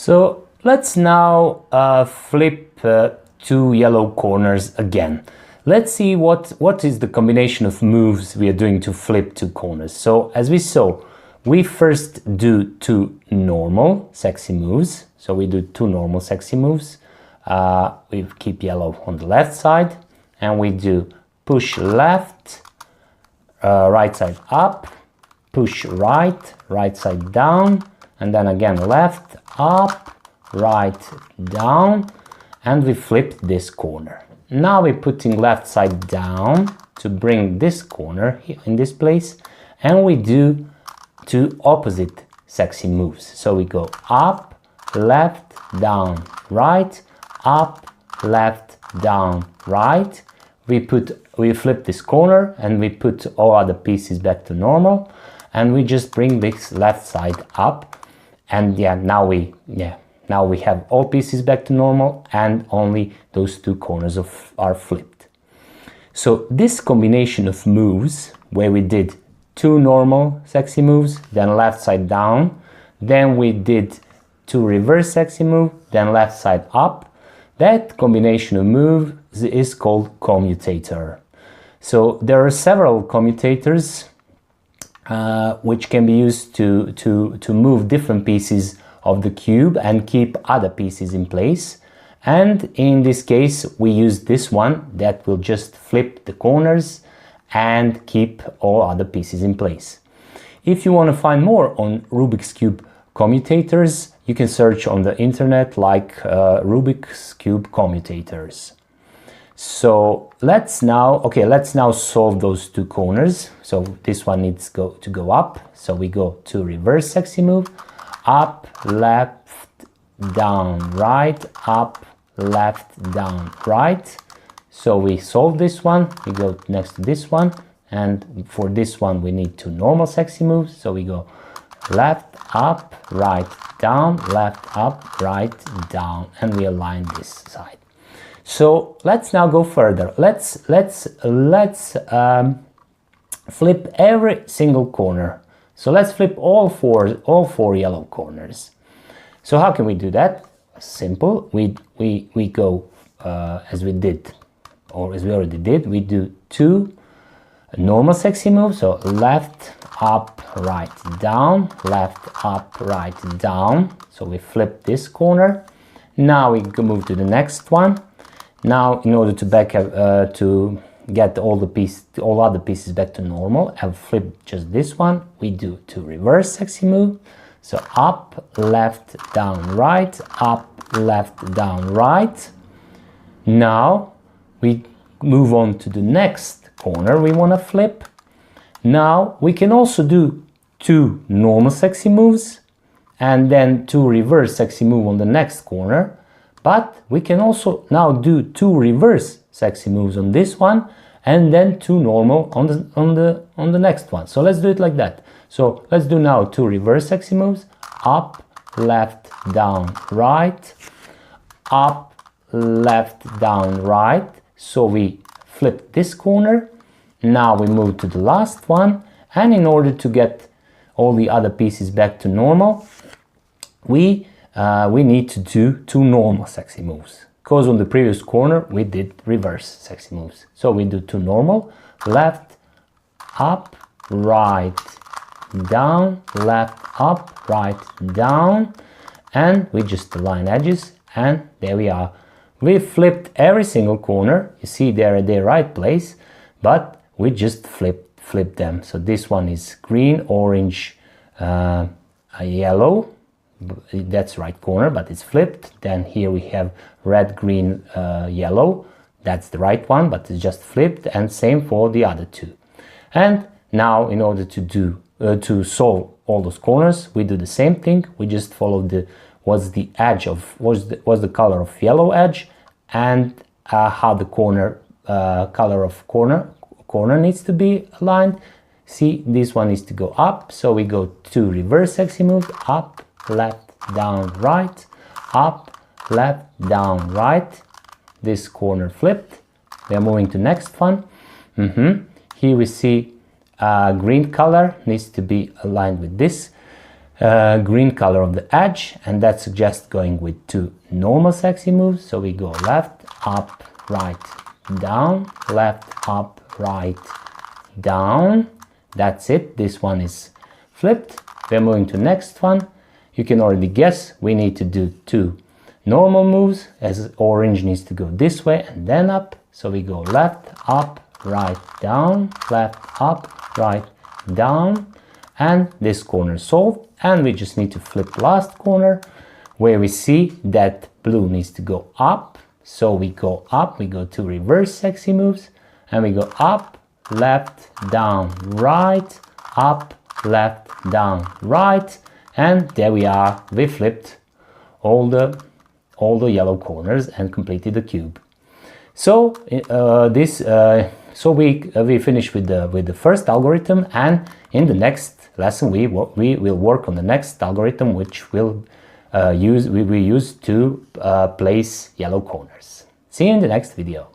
So let's now flip two yellow corners again. Let's see what is the combination of moves we are doing to flip two corners. So as we saw, we first do two normal sexy moves. So we do two normal sexy moves. We keep yellow on the left side, and we do push left, right side up, push right, right side down, and then again left, up, right, down, and we flip this corner. Now we're putting left side down to bring this corner here in this place, and we do two opposite sexy moves. So we go up, left, down, right, up, left, down, right. We flip this corner and we put all other pieces back to normal, and we just bring this left side up, and now we have all pieces back to normal, and only those two corners are flipped. So this combination of moves, where we did two normal sexy moves, then left side down, then we did two reverse sexy move, then left side up, that combination of moves is called commutator. So there are several commutators which can be used to move different pieces of the cube and keep other pieces in place. And in this case, we use this one that will just flip the corners and keep all other pieces in place. If you want to find more on Rubik's Cube commutators, you can search on the internet like Rubik's Cube commutators. So let's now solve those two corners. So this one needs to go up. So we go to reverse sexy move, up, left, down, right, up, left, down, right. So we solve this one, we go next to this one, and for this one we need two normal sexy moves. So we go left, up, right, down, left, up, right, down, and we align this side. So let's now go further. Let's flip every single corner. So let's flip all four yellow corners. So how can we do that? Simple. We go as we did, or as we already did. We do two normal sexy moves. So left, up, right, down, left, up, right, down. So we flip this corner. Now we move to the next one. Now, in order to get all other pieces back to normal, I'll flip just this one. We do two reverse sexy move. So up, left, down, right, up, left, down, right. Now we move on to the next corner we want to flip. Now we can also do two normal sexy moves and then two reverse sexy move on the next corner. But we can also now do two reverse sexy moves on this one and then two normal on the next one. So let's do it like that. So let's do now two reverse sexy moves. Up, left, down, right. Up, left, down, right. So we flip this corner. Now we move to the last one. And in order to get all the other pieces back to normal, we need to do two normal sexy moves, because on the previous corner we did reverse sexy moves. So we do two normal, left, up, right, down, left, up, right, down, and we just align edges, and there we are. We flipped every single corner. You see they're at their right place, but we just flip them. So this one is green, orange, yellow. That's right corner, but it's flipped. Then here we have red, green, yellow. That's the right one, but it's just flipped, and same for the other two. And now in order to solve all those corners, we do the same thing. We just follow what's the color of yellow edge, and how the color of corner needs to be aligned. See, this one needs to go up, so we go to reverse sexy move, up, left, down, right, up, left, down, right. This corner flipped. We are moving to next one. Here we see green color needs to be aligned with this green color on the edge, and that suggests going with 2 normal sexy moves. So we go left, up, right, down, left, up, right, down. That's it. This one is flipped. We're moving to next one. You can already guess we need to do 2 normal moves, as orange needs to go this way and then up. So we go left, up, right, down, left, up, right, down, and this corner solved. And we just need to flip last corner where we see that blue needs to go up. So we go up, we go to reverse sexy moves, and we go up, left, down, right, up, left, down, right, and there we are. We flipped all the yellow corners and completed the cube. So we finished with the first algorithm, and in the next lesson we will work on the next algorithm, which we will use to place yellow corners. See you in the next video.